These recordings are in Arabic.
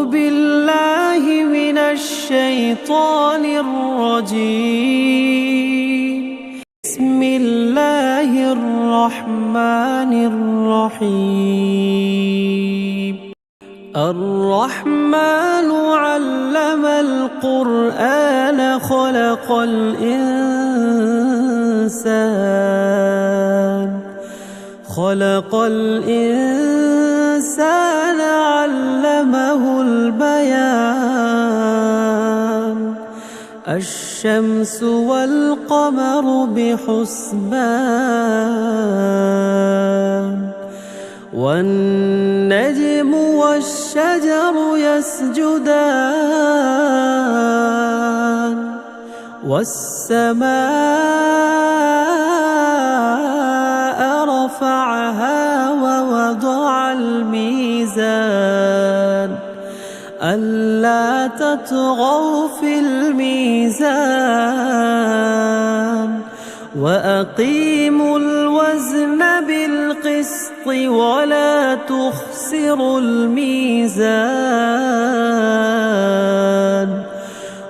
بالله من الشيطان الرجيم. بسم الله الرحمن الرحيم. الرحمن علم القرآن خلق الإنسان علمه البيان. الشمس والقمر بحسبان والنجم والشجر يسجدان والسماء رفعها ووضع الميزان ألا تطغوا في الميزان وأقيموا الوزن بالقسط ولا تخسروا الميزان.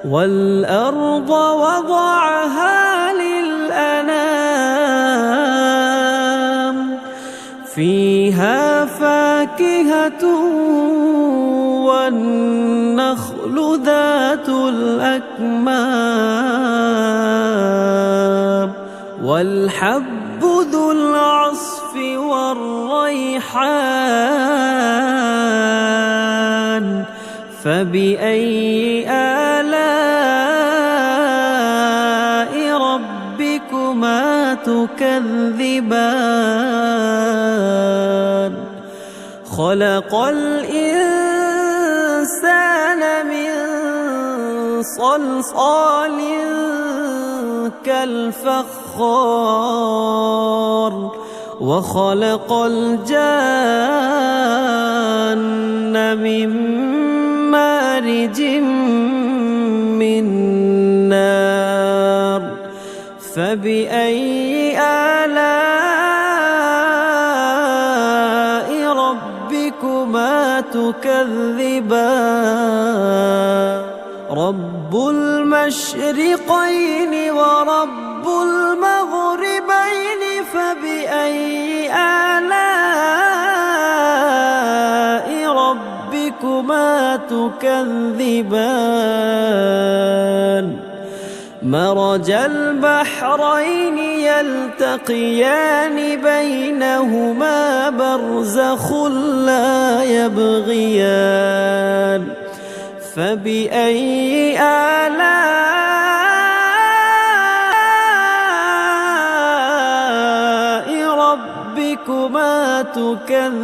والأرض وضعها للأنام فيها فاكهة والنخل ذات الأكمام والحب ذو العصف والريحان. فبأي آلاء ربكما تكذبان؟ خلق الإنسان من صلصال كالفخار وخلق الجان من مارج من نار. فبأي آلاء ربكما تكذبان؟ رب المشرقين ورب المغربين فبأي آلاء ربكما تكذبان؟ مرج البحرين يلتقيان بينهما برزخ لا يبغيان. فبأي آلاء ربكما تكذبان؟